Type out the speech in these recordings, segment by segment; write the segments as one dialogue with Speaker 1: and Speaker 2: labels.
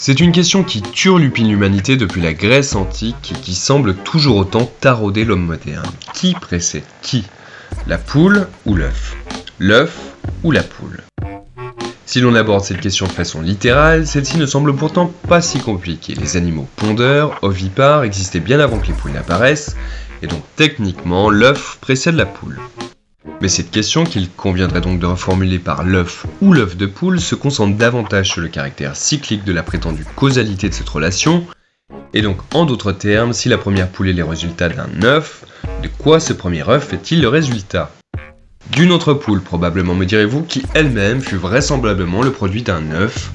Speaker 1: C'est une question qui turlupine l'humanité depuis la Grèce antique et qui semble toujours autant tarauder l'homme moderne. Qui précède qui? La poule ou l'œuf? L'œuf ou la poule? Si l'on aborde cette question de façon littérale, celle-ci ne semble pourtant pas si compliquée. Les animaux pondeurs, ovipares, existaient bien avant que les poules n'apparaissent, et donc techniquement, l'œuf précède la poule. Mais cette question, qu'il conviendrait donc de reformuler par l'œuf ou l'œuf de poule, se concentre davantage sur le caractère cyclique de la prétendue causalité de cette relation, et donc en d'autres termes, si la première poule est le résultat d'un œuf, de quoi ce premier œuf est-il le résultat? D'une autre poule probablement, me direz-vous, qui elle-même fut vraisemblablement le produit d'un œuf.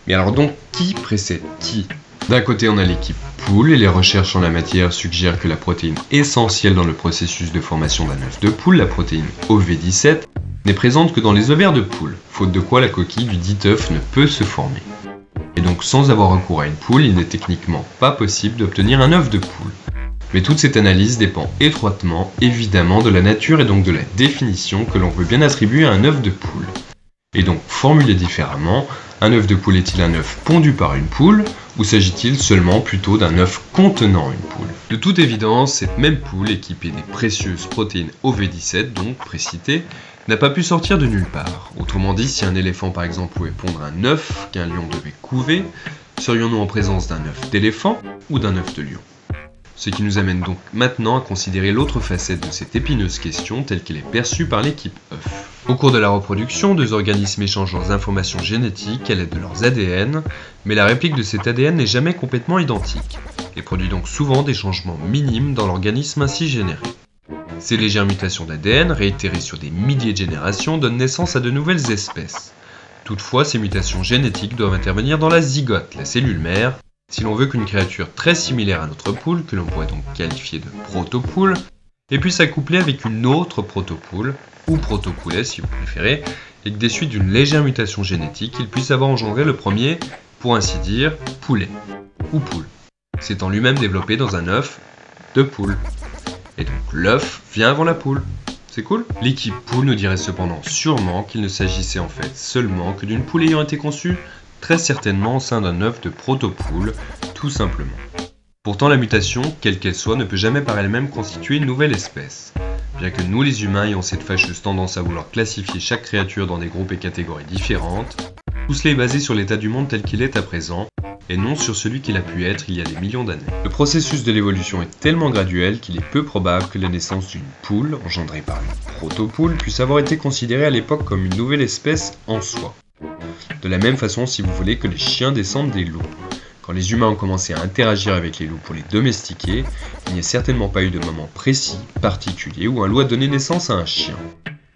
Speaker 1: Mais alors donc, qui précède qui? D'un côté on a l'équipe poule, et les recherches en la matière suggèrent que la protéine essentielle dans le processus de formation d'un œuf de poule, la protéine OV17, n'est présente que dans les ovaires de poule, faute de quoi la coquille du dit œuf ne peut se former. Et donc sans avoir recours à une poule, il n'est techniquement pas possible d'obtenir un œuf de poule. Mais toute cette analyse dépend étroitement, évidemment, de la nature et donc de la définition que l'on veut bien attribuer à un œuf de poule. Et donc, formulé différemment, un œuf de poule est-il un œuf pondu par une poule, ou s'agit-il seulement plutôt d'un œuf contenant une poule? De toute évidence, cette même poule, équipée des précieuses protéines OV17, donc précitées, n'a pas pu sortir de nulle part. Autrement dit, si un éléphant par exemple pouvait pondre un œuf qu'un lion devait couver, serions-nous en présence d'un œuf d'éléphant ou d'un œuf de lion? Ce qui nous amène donc maintenant à considérer l'autre facette de cette épineuse question telle qu'elle est perçue par l'équipe œuf. Au cours de la reproduction, deux organismes échangent leurs informations génétiques à l'aide de leurs ADN, mais la réplique de cet ADN n'est jamais complètement identique, et produit donc souvent des changements minimes dans l'organisme ainsi généré. Ces légères mutations d'ADN, réitérées sur des milliers de générations, donnent naissance à de nouvelles espèces. Toutefois, ces mutations génétiques doivent intervenir dans la zygote, la cellule mère, si l'on veut qu'une créature très similaire à notre poule, que l'on pourrait donc qualifier de protopoule, et puisse s'accoupler avec une autre protopoule, ou protopoulet si vous préférez, et que des suites d'une légère mutation génétique, il puisse avoir engendré le premier, pour ainsi dire, poulet, ou poule, s'étant lui-même développé dans un œuf de poule. Et donc l'œuf vient avant la poule. C'est cool? L'équipe poule nous dirait cependant sûrement qu'il ne s'agissait en fait seulement que d'une poule ayant été conçue très certainement au sein d'un œuf de protopoule, tout simplement. Pourtant la mutation, quelle qu'elle soit, ne peut jamais par elle-même constituer une nouvelle espèce. Bien que nous les humains ayons cette fâcheuse tendance à vouloir classifier chaque créature dans des groupes et catégories différentes, tout cela est basé sur l'état du monde tel qu'il est à présent, et non sur celui qu'il a pu être il y a des millions d'années. Le processus de l'évolution est tellement graduel qu'il est peu probable que la naissance d'une poule, engendrée par une protopoule, puisse avoir été considérée à l'époque comme une nouvelle espèce en soi. De la même façon, si vous voulez, que les chiens descendent des loups. Quand les humains ont commencé à interagir avec les loups pour les domestiquer, il n'y a certainement pas eu de moment précis, particulier, où un loup a donné naissance à un chien.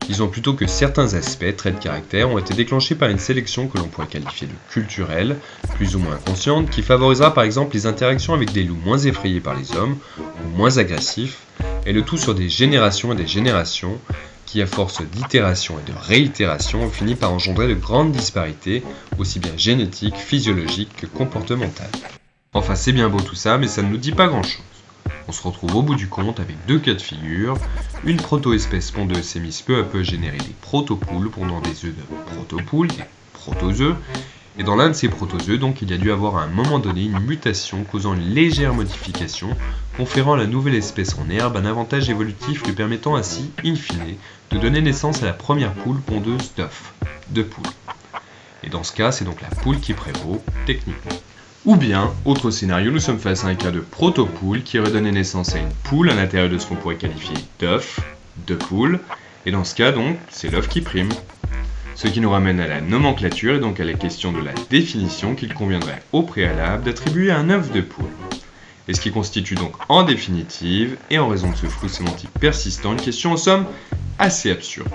Speaker 1: Disons plutôt que certains aspects, traits de caractère, ont été déclenchés par une sélection que l'on pourrait qualifier de culturelle, plus ou moins consciente, qui favorisera par exemple les interactions avec des loups moins effrayés par les hommes, ou moins agressifs, et le tout sur des générations et des générations, qui à force d'itération et de réitération ont fini par engendrer de grandes disparités, aussi bien génétiques, physiologiques que comportementales. Enfin c'est bien beau tout ça, mais ça ne nous dit pas grand chose. On se retrouve au bout du compte avec deux cas de figure, une proto-espèce pondeuse s'est mise peu à peu à générer des protopoules pondant des œufs de protopoules, des protozoeux, et dans l'un de ces protozoeux, donc, il y a dû avoir à un moment donné une mutation causant une légère modification, conférant à la nouvelle espèce en herbe un avantage évolutif lui permettant ainsi, in fine, de donner naissance à la première poule pondeuse d'œufs, de poule. Et dans ce cas, c'est donc la poule qui prévaut, techniquement. Ou bien, autre scénario, nous sommes face à un cas de protopoule qui aurait donné naissance à une poule à l'intérieur de ce qu'on pourrait qualifier d'œuf, de poule, et dans ce cas donc, c'est l'œuf qui prime. Ce qui nous ramène à la nomenclature et donc à la question de la définition qu'il conviendrait au préalable d'attribuer à un œuf de poule. Et ce qui constitue donc en définitive, et en raison de ce flou sémantique persistant, une question en somme assez absurde.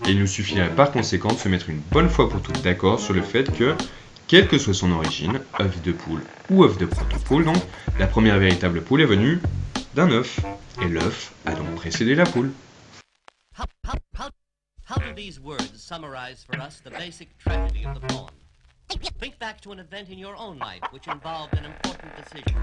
Speaker 1: Et il nous suffirait par conséquent de se mettre une bonne fois pour toutes d'accord sur le fait que, quelle que soit son origine, œuf de poule ou œuf de protopoule, donc, la première véritable poule est venue d'un œuf. Et l'œuf a donc précédé la poule.
Speaker 2: How do these words summarize for us the basic tragedy of the poem? Think back to an event in your own life which involved an important decision.